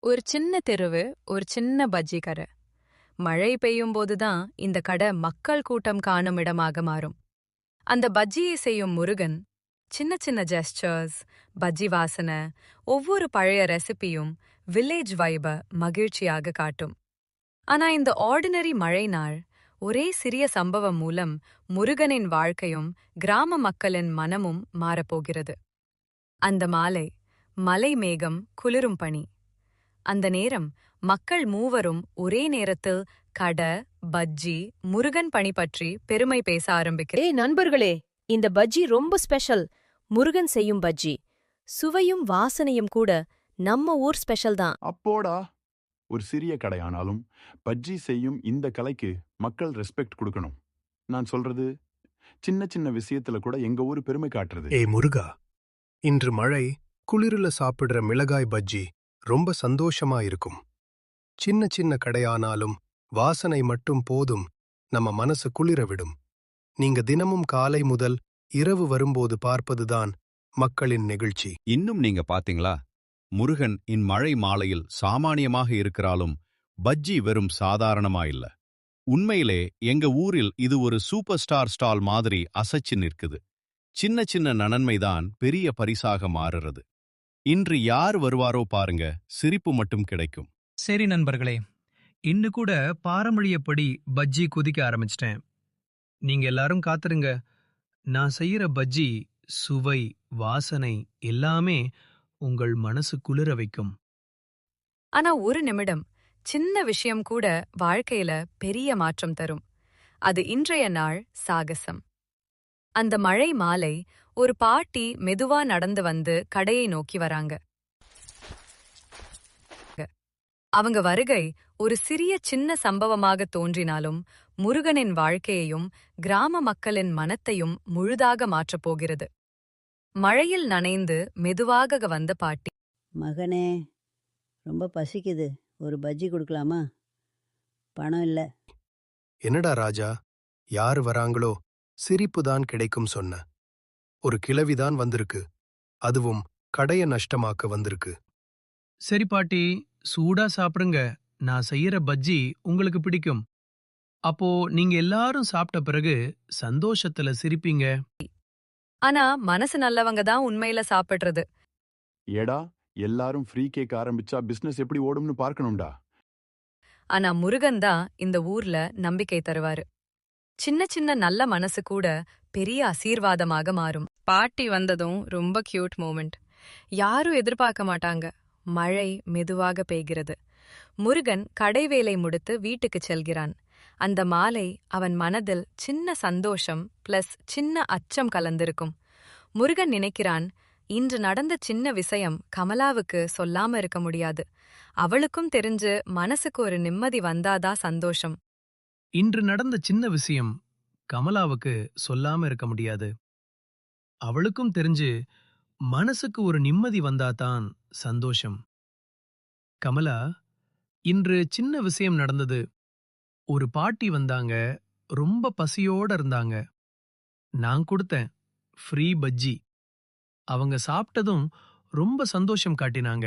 ஒரு சின்ன தெருவு, ஒரு சின்ன பஜ்ஜி கடை. மழை பெய்யும் போதுதான் இந்த கடை மக்கள் கூட்டம் காணும் இடமாக மாறும். அந்த பஜ்ஜியை செய்யும் முருகன் சின்ன சின்ன ஜெஸ்டர்ஸ், பஜ்ஜி வாசனை, ஒவ்வொரு பழைய ரெசிபியும் வில்லேஜ் வைப மகிழ்ச்சியாக காட்டும். ஆனா இந்த ஆர்டினரி மழை நாள் ஒரே சிறிய சம்பவம் மூலம் முருகனின் வாழ்க்கையும் கிராம மக்களின் மனமும் மாறப்போகிறது. அந்த மாலை மலை மேகம் குளிரும் பனி. அந்த நேரம் மக்கள் மூவரும் ஒரே நேரத்தில் கட, பஜ்ஜி, முருகன் பணி பற்றி பெருமை பேச ஆரம்பிக்கிறார். ஏய் நண்பர்களே, இந்த பஜ்ஜி ரொம்ப ஸ்பெஷல். முருகன் செய்யும் பஜ்ஜி. சுவையும் வாசனையும் கூட நம்ம ஊர் ஸ்பெஷல் தான். அப்போடா, ஒரு சிறிய கடையானாலும் பஜ்ஜி செய்யும் இந்த கலைக்கு மக்கள் ரெஸ்பெக்ட் கொடுக்கணும். நான் சொல்றது சின்ன சின்ன விஷயத்துல கூட எங்க ஊரு பெருமை காட்டுறது. ஏய் முருகா, இன்று மழை குளிரில சாப்பிடுற மிளகாய் பஜ்ஜி ரொம்ப சந்தோஷமா இருக்கும். சின்ன சின்ன கடையானாலும் வாசனை மட்டும் போதும் நம்ம மனசு குளிர விடும். நீங்க தினமும் காலை முதல் இரவு வரும்போது பார்ப்பதுதான் மக்களின் நெகிழ்ச்சி. இன்னும் நீங்க பாத்தீங்களா, முருகன் இம்மழை மாலையில் சாமானியமாக இருக்கிறாலும் பஜ்ஜி வெறும் சாதாரணமா இல்ல. உண்மையிலே எங்க ஊரில் இது ஒரு சூப்பர் ஸ்டார் ஸ்டால் மாதிரி அசைச்சு நிற்குது. சின்ன சின்ன நன்மைதான் பெரிய பரிசாக மாறுறது. இன்று யார் வருவாரோ பாருங்க, சிரிப்பு மட்டும் கிடைக்கும். சரி நண்பர்களே, இன்னு கூட பாரம்பரியப்படி பஜ்ஜி குதிக்க ஆரம்பிச்சிட்டேன். நீங்க எல்லாரும் காத்துருங்க. நான் செய்யற பஜ்ஜி சுவை, வாசனை எல்லாமே உங்கள் மனசு குளிர வைக்கும். ஆனா ஒரு நிமிடம், சின்ன விஷயம் கூட வாழ்க்கையில பெரிய மாற்றம் தரும். அது இன்றைய நாள் சாகசம். அந்த மழை மாலை ஒரு பாட்டி மெதுவா நடந்து வந்து கடையை நோக்கி வராங்க. அவங்க வருகை ஒரு சிறிய சின்ன சம்பவமாக தோன்றினாலும் முருகனின் வாழ்க்கையையும் கிராம மக்களின் மனத்தையும் முழுதாக மாற்றப் போகிறது. மழையில் நனைந்து மெதுவாக வந்த பாட்டி, மகனே, ரொம்ப பசிக்குது, ஒரு பஜ்ஜி கொடுக்கலாமா? பணம் இல்லை. என்னடா ராஜா, யாரு வராங்களோ சிரிப்புதான் கிடைக்கும் சொன்ன. ஒரு கிழவிதான் வந்திருக்கு, அதுவும் கடைய நஷ்டமாக்க வந்திருக்கு. சரி பாட்டி, சூடா சாப்பிடுங்க. நான் செய்யற பஜ்ஜி உங்களுக்கு பிடிக்கும். அப்போ நீங்க எல்லாரும் சாப்பிட்ட பிறகு சந்தோஷத்துல சிரிப்பீங்க. ஆனா மனசு நல்லவங்க தான் உண்மையில சாப்பிடுறது. ஏடா, எல்லாரும் ஃப்ரீ கேக் ஆரம்பிச்சா பிசினஸ் எப்படி ஓடும்னு பார்க்கணும்டா. ஆனா முருகன் தான் இந்த ஊர்ல நம்பிக்கை தருவாரு. சின்ன சின்ன நல்ல மனசு கூட பெரிய ஆசீர்வாதமாக மாறும். பாட்டி வந்ததும் ரொம்ப கியூட் மூமெண்ட். யாரும் எதிர்பார்க்க மாட்டாங்க. மழை மெதுவாக பெய்கிறது. முருகன் கடை வேலை முடித்து வீட்டுக்கு செல்கிறான். அந்த மாலை அவன் மனதில் சின்ன சந்தோஷம் பிளஸ் சின்ன அச்சம் கலந்திருக்கும். முருகன் நினைக்கிறான், இன்று நடந்த சின்ன விஷயம் கமலாவுக்கு சொல்லாம இருக்க முடியாது. அவளுக்கும் தெரிஞ்சு மனசுக்கு ஒரு நிம்மதி வந்தாதா சந்தோஷம். இன்று நடந்த சின்ன விஷயம் கமலாவுக்கு சொல்லாம இருக்க முடியாது. அவளுக்கும் தெரிஞ்சு மனசுக்கு ஒரு நிம்மதி வந்தாதான் சந்தோஷம். கமலா, இன்று சின்ன விஷயம் நடந்தது. ஒரு பாட்டி வந்தாங்க, ரொம்ப பசியோட இருந்தாங்க. நான் கொடுத்தேன் ஃப்ரீ பஜ்ஜி. அவங்க சாப்பிட்டதும் ரொம்ப சந்தோஷம் காட்டினாங்க.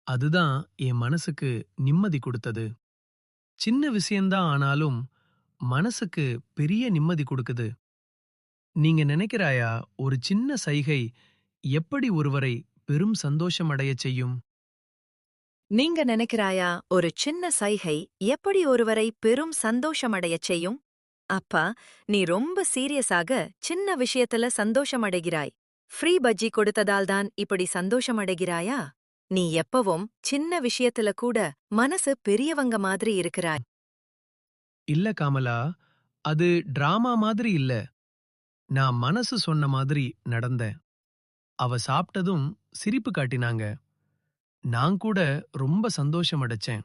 அதுதான் என் மனசுக்கு நிம்மதி கொடுத்தது. சின்ன விஷயம்தான், ஆனாலும் மனசுக்கு பெரிய நிம்மதி கொடுக்குது. நீங்க நினைக்கிறாயா, ஒரு சின்ன சைகை எப்படி ஒருவரை பெரும் சந்தோஷம் அடையச் செய்யும்? நீங்க நினைக்கிறாயா, ஒரு சின்ன சைகை எப்படி ஒருவரை பெரும் சந்தோஷமடையச் செய்யும்? அப்பா, நீ ரொம்ப சீரியஸாக சின்ன விஷயத்துல சந்தோஷமடைகிறாய். ஃப்ரீ பஜ்ஜி கொடுத்ததால்தான் இப்படி சந்தோஷமடைகிறாயா? நீ எப்பவும் சின்ன விஷயத்துல கூட மனசு பெரியவங்க மாதிரி இருக்கிறாய். இல்ல காமலா, அது டிராமா மாதிரி இல்ல. நான் மனசு சொன்ன மாதிரி நடந்தேன். அவ சாப்பிட்டதும் சிரிப்பு காட்டினாங்க. நான் கூட ரொம்ப சந்தோஷம் அடைச்சேன்.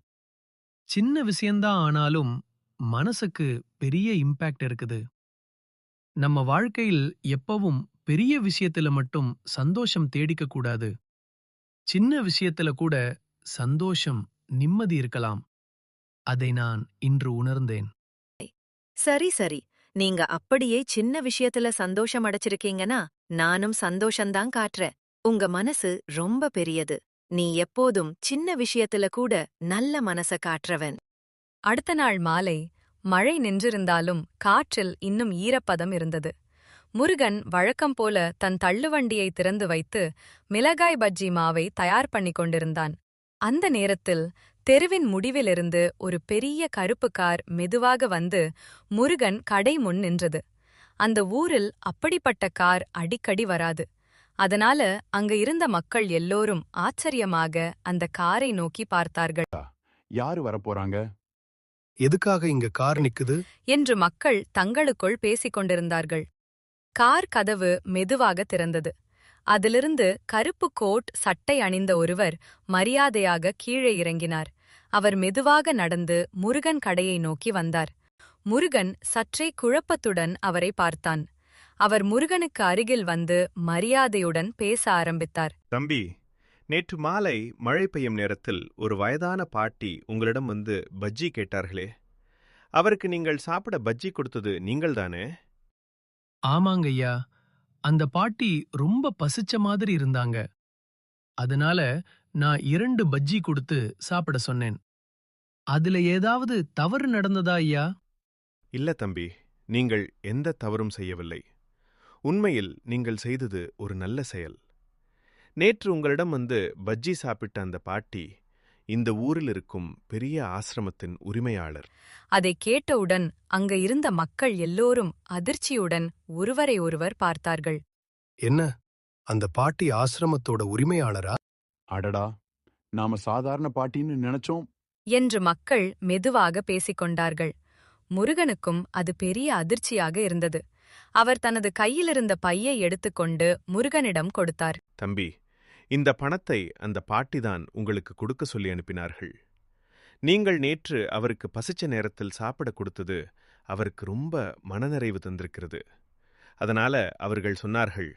சின்ன விஷயம்தான், ஆனாலும் மனசுக்கு பெரிய இம்பாக்ட் இருக்குது. நம்ம வாழ்க்கையில் எப்பவும் பெரிய விஷயத்துல மட்டும் சந்தோஷம் தேடிக்க கூடாது. சின்ன விஷயத்துல கூட சந்தோஷம், நிம்மதி இருக்கலாம். அதை நான் இன்று உணர்ந்தேன். சரி சரி, நீங்க அப்படியே சின்ன விஷயத்துல சந்தோஷம் அடைச்சிருக்கீங்கன்னா நானும் சந்தோஷம்தான் காட்டுறேன். உங்க மனசு ரொம்ப பெரியது. நீ எப்போதும் சின்ன விஷயத்துல கூட நல்ல மனச காட்டுறவன். அடுத்த நாள் மாலை மழை நின்றிருந்தாலும் காற்றில் இன்னும் ஈரப்பதம் இருந்தது. முருகன் வழக்கம் போல தன் தள்ளுவண்டியை திறந்து வைத்து மிளகாய் பஜ்ஜி மாவை தயார் பண்ணிக் கொண்டிருந்தான். அந்த நேரத்தில் தெருவின் முடிவிலிருந்து ஒரு பெரிய கருப்பு கார் மெதுவாக வந்து முருகன் கடை முன் நின்றது. அந்த ஊரில் அப்படிப்பட்ட கார் அடிக்கடி வராது. அதனால அங்க இருந்த மக்கள் எல்லோரும் ஆச்சரியமாக அந்த காரை நோக்கி பார்த்தார்கள். யாரு வரப்போறாங்க? எதுக்காக இங்க கார் நிக்குது? என்று மக்கள் தங்களுக்குள் பேசிக் கொண்டிருந்தார்கள். கார் கதவு மெதுவாக திறந்தது. அதிலிருந்து கருப்பு கோட் சட்டை அணிந்த ஒருவர் மரியாதையாக கீழே இறங்கினார். அவர் மெதுவாக நடந்து முருகன் கடையை நோக்கி வந்தார். முருகன் சற்றே குழப்பத்துடன் அவரை பார்த்தான். அவர் முருகனுக்கு அருகில் வந்து மரியாதையுடன் பேச ஆரம்பித்தார். தம்பி, நேற்று மாலை மழை பெய்யும் நேரத்தில் ஒரு வயதான பாட்டி உங்களிடம் வந்து பஜ்ஜி கேட்டார்களே, அவருக்கு நீங்கள் சாப்பிட பஜ்ஜி கொடுத்தது நீங்கள்தானே? ஆமாங்கய்யா, அந்த பாட்டி ரொம்ப பசிச்ச மாதிரி இருந்தாங்க. அதனால நான் 2 பஜ்ஜி கொடுத்து சாப்பிட சொன்னேன். அதுல ஏதாவது தவறு நடந்ததா ஐயா? இல்ல தம்பி, நீங்கள் எந்த தவறும் செய்யவில்லை. உண்மையில் நீங்கள் செய்தது ஒரு நல்ல செயல். நேற்று உங்களிடம் வந்து பஜ்ஜி சாப்பிட்ட அந்த பாட்டி இந்த ஊரில் இருக்கும் பெரிய ஆசிரமத்தின் உரிமையாளர். அதை கேட்டவுடன் அங்க இருந்த மக்கள் எல்லோரும் அதிர்ச்சியுடன் ஒருவரை ஒருவர் பார்த்தார்கள். என்ன, அந்த பாட்டி ஆசிரமத்தோட உரிமையாளரா? அடடா, நாம சாதாரண பாட்டின்னு நினைச்சோம். என்று மக்கள் மெதுவாக பேசிக்கொண்டார்கள். முருகனுக்கும் அது பெரிய அதிர்ச்சியாக இருந்தது. அவர் தனது கையிலிருந்த பையை எடுத்துக்கொண்டு முருகனிடம் கொடுத்தார். தம்பி, இந்த பணத்தை அந்த பாட்டிதான் உங்களுக்கு கொடுக்க சொல்லி அனுப்பினார்கள். நீங்கள் நேற்று அவருக்கு பசிச்ச நேரத்தில் சாப்பிட கொடுத்தது அவருக்கு ரொம்ப மனநிறைவு தந்திருக்கிறது. அதனால அவர்கள் சொன்னார்கள்,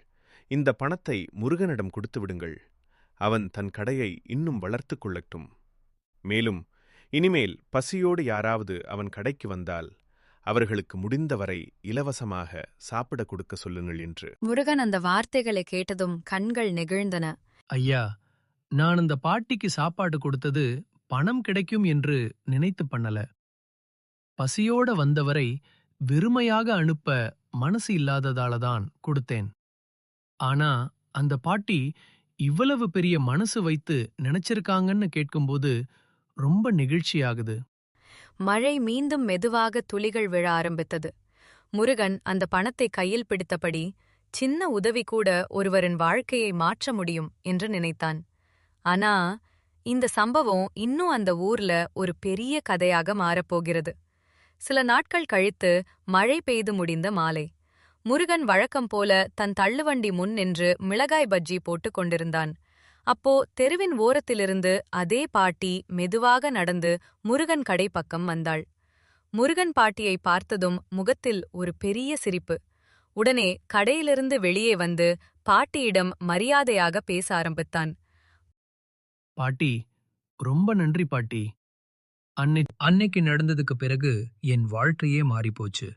இந்த பணத்தை முருகனிடம் கொடுத்து விடுங்கள். அவன் தன் கடையை இன்னும் வளர்த்து கொள்ளட்டும். மேலும் இனிமேல் பசியோடு யாராவது அவன் கடைக்கு வந்தால் அவர்களுக்கு முடிந்தவரை இலவசமாக சாப்பிட கொடுக்க சொல்லுங்கள் என்று. முருகன் அந்த வார்த்தைகளை கேட்டதும் கண்கள் நெகிழ்ந்தன. ஐயா, நான் அந்த பாட்டிக்கு சாப்பாடு கொடுத்தது பணம் கிடைக்கும் என்று நினைத்து பண்ணல. பசியோட வந்தவரை வெறுமையாக அனுப்ப மனசு இல்லாததாலதான் கொடுத்தேன். ஆனா அந்த பாட்டி இவ்வளவு பெரிய மனசு வைத்து நினைச்சிருக்காங்கன்னு கேட்கும்போது ரொம்ப நெகிழ்ச்சியாகுது. மழை மீண்டும் மெதுவாக துளிகள் விழ ஆரம்பித்தது. முருகன் அந்த பணத்தை கையில் பிடித்தபடி சின்ன உதவி கூட ஒருவரின் வாழ்க்கையை மாற்ற முடியும் என்று நினைத்தான். ஆனா இந்த சம்பவம் இன்னும் அந்த ஊர்ல ஒரு பெரிய கதையாக மாறப்போகிறது. சில நாட்கள் கழித்து மழை பெய்து முடிந்த மாலை, முருகன் வழக்கம் போல தன் தள்ளுவண்டி முன் நின்று மிளகாய் பஜ்ஜி போட்டுக் கொண்டிருந்தான். அப்போ தெருவின் ஓரத்திலிருந்து அதே பாட்டி மெதுவாக நடந்து முருகன் கடை பக்கம் வந்தாள். முருகன் பாட்டியை பார்த்ததும் முகத்தில் ஒரு பெரிய சிரிப்பு. உடனே கடையிலிருந்து வெளியே வந்து பாட்டியிடம் மரியாதையாக பேச ஆரம்பித்தான். பாட்டி, ரொம்ப நன்றி பாட்டி. அன்னைக்கு நடந்ததுக்கு பிறகு என் வாழ்க்கையே மாறிப்போச்சு.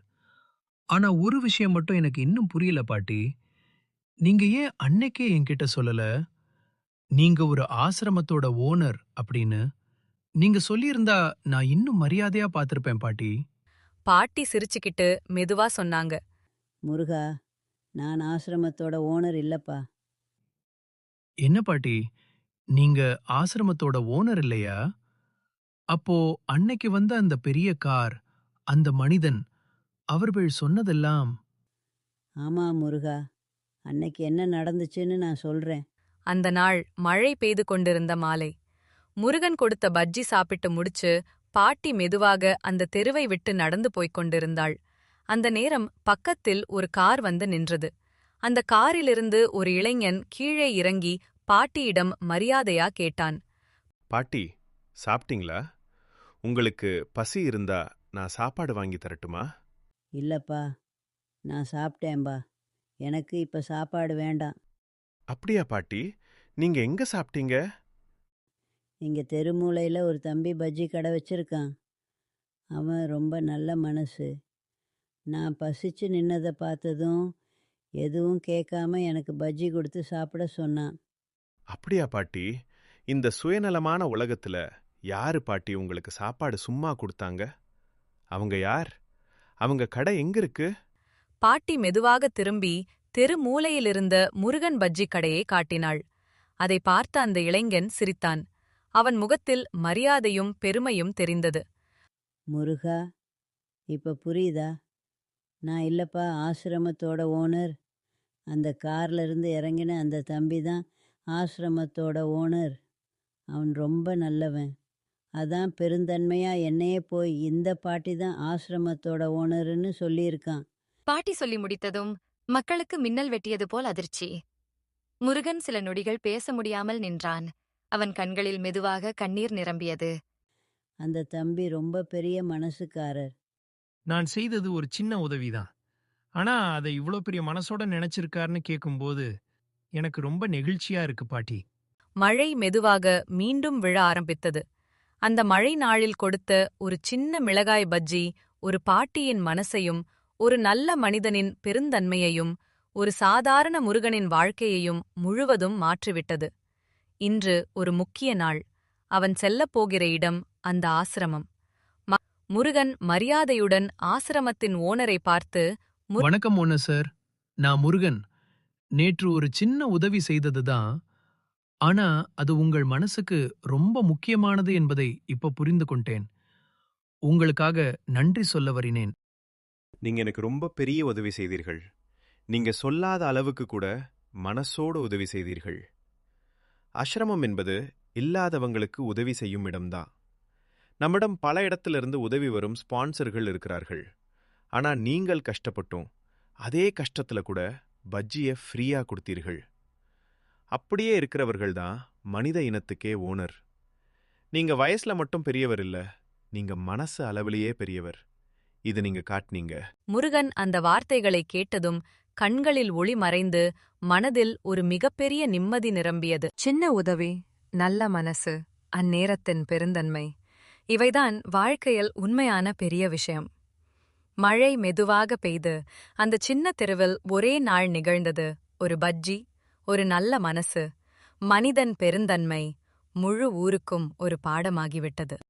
ஆனா ஒரு விஷயம் மட்டும் எனக்கு இன்னும் புரியல பாட்டி. நீங்க ஏன் அன்னைக்கே என்கிட்ட சொல்லல, நீங்க ஒரு ஆசிரமத்தோட ஓனர் அப்படின்னு? நீங்க சொல்லியிருந்தா நான் இன்னும் மரியாதையா பார்த்திருப்பேன் பாட்டி. பாட்டி சிரிச்சுக்கிட்டு மெதுவா சொன்னாங்க. முருகா, நான் ஆசிரமத்தோட ஓனர் இல்லப்பா. என்ன பாட்டி, நீங்க ஆசிரமத்தோட ஓனர் இல்லையா? அப்போ அன்னைக்கு வந்த அந்த பெரிய கார், அந்த மனிதன், அவர்கள் சொன்னதெல்லாம்? ஆமா முருகா, அன்னைக்கு என்ன நடந்துச்சுன்னு நான் சொல்றேன். அந்த நாள் மழை பெய்து கொண்டிருந்த மாலை. முருகன் கொடுத்த பஜ்ஜி சாப்பிட்டு முடிச்சு பாட்டி மெதுவாக அந்த தெருவை விட்டு நடந்து போய்க் கொண்டிருந்தாள். அந்த நேரம் பக்கத்தில் ஒரு கார் வந்து நின்றது. அந்த காரிலிருந்து ஒரு இளைஞன் கீழே இறங்கி பாட்டியிடம் மரியாதையா கேட்டான். பாட்டி, சாப்பிட்டீங்களா? உங்களுக்கு பசி இருந்தா நான் சாப்பாடு வாங்கி தரட்டுமா? இல்லப்பா, நான் சாப்பிட்டேன்பா. எனக்கு இப்ப சாப்பாடு வேண்டாம். அப்படியா பாட்டி? நீங்க எங்க சாப்பிட்டீங்க? இங்க தெருமூலையில் ஒரு தம்பி பஜ்ஜி கடை வச்சிருக்கான். அவன் ரொம்ப நல்ல மனசு. நான் பசிச்சு நின்னதை பார்த்ததும் எதுவும் கேட்காம எனக்கு பஜ்ஜி கொடுத்து சாப்பிட சொன்னான். அப்படியா பாட்டி? இந்த சுயநலமான உலகத்துல யாரு பாட்டி உங்களுக்கு சாப்பாடு சும்மா கொடுத்தாங்க? அவங்க யார்? அவங்க கடை எங்க இருக்கு? பாட்டி மெதுவாக திரும்பி தெரு மூலையிலிருந்த முருகன் பஜ்ஜி கடையை காட்டினாள். அதை பார்த்த அந்த இளைஞன் சிரித்தான். அவன் முகத்தில் மரியாதையும் பெருமையும் தெரிந்தது. முருகா, இப்போ புரியுதா? நான் இல்லைப்பா ஆசிரமத்தோட ஓனர். அந்த கார்ல இருந்து இறங்கின அந்த தம்பி தான் ஆசிரமத்தோட ஓனர். அவன் ரொம்ப நல்லவன். அதான் பெருந்தன்மையா என்னையே போய் இந்த பாட்டி தான் ஆசிரமத்தோட ஓனருன்னு சொல்லியிருக்கான். பாட்டி சொல்லி முடித்ததும் மக்களுக்கு மின்னல் வெட்டியது போல் அதிர்ச்சி. முருகன் சில நொடிகள் பேச முடியாமல் நின்றான். அவன் கண்களில் மெதுவாக கண்ணீர் நிரம்பியது. அந்த தம்பி ரொம்ப பெரிய மனசுக்காரர். நான் செய்தது ஒரு சின்ன உதவிதான். ஆனா அதை இவ்ளோ பெரிய மனசோட நினைச்சிருக்காருன்னு கேட்கும்போது எனக்கு ரொம்ப நெகிழ்ச்சியா இருக்கு பாட்டி. மழை மெதுவாக மீண்டும் விழ ஆரம்பித்தது. அந்த மழை நாளில் கொடுத்த ஒரு சின்ன மிளகாய் பஜ்ஜி ஒரு பாட்டியின் மனசையும் ஒரு நல்ல மனிதனின் பெருந்தன்மையையும் ஒரு சாதாரண முருகனின் வாழ்க்கையையும் முழுவதும் மாற்றிவிட்டது. இன்று ஒரு முக்கிய நாள். அவன் செல்லப்போகிற இடம் அந்த ஆசிரமம். முருகன் மரியாதையுடன் ஆசிரமத்தின் ஓனரை பார்த்து, வணக்கம் ஓனர் சார், நான் முருகன். நேற்று ஒரு சின்ன உதவி செய்ததுதான். ஆனா அது உங்கள் மனசுக்கு ரொம்ப முக்கியமானது என்பதை இப்ப புரிந்து கொண்டேன். உங்களுக்காக நன்றி சொல்ல வரினேன். நீங்க எனக்கு ரொம்ப பெரிய உதவி செய்தீர்கள். நீங்க சொல்லாத அளவுக்கு கூட மனசோடு உதவி செய்தீர்கள். ஆசிரமம் என்பது இல்லாதவங்களுக்கு உதவி செய்யும் இடம்தான். நம்மிடம் பல இடத்திலிருந்து உதவி வரும் ஸ்பான்சர்கள் இருக்கிறார்கள். ஆனா நீங்கள் கஷ்டப்பட்டோம். அதே கஷ்டத்துல கூட பஜ்ஜியை ஃப்ரீயா கொடுத்தீர்கள். அப்படியே இருக்கிறவர்கள் தான் மனித இனத்துக்கே ஓனர். நீங்க வயசுல மட்டும் பெரியவர் இல்ல, நீங்க மனசு அளவிலேயே பெரியவர். இது நீங்க காட்டினீங்க. முருகன் அந்த வார்த்தைகளை கேட்டதும் கண்களில் ஒளி மறைந்து மனதில் ஒரு மிகப்பெரிய நிம்மதி நிரம்பியது. சின்ன உதவி, நல்ல மனசு, அந்நேரத்தின் பெருந்தன்மை, இவைதான் வாழ்க்கையில் உண்மையான பெரிய விஷயம். மழை மெதுவாக பெய்து அந்த சின்ன தெருவில் ஒரே நாள் நிகழ்ந்தது. ஒரு பஜ்ஜி, ஒரு நல்ல மனசு, மனிதன் பெருந்தன்மை முழு ஊருக்கும் ஒரு பாடமாகிவிட்டது.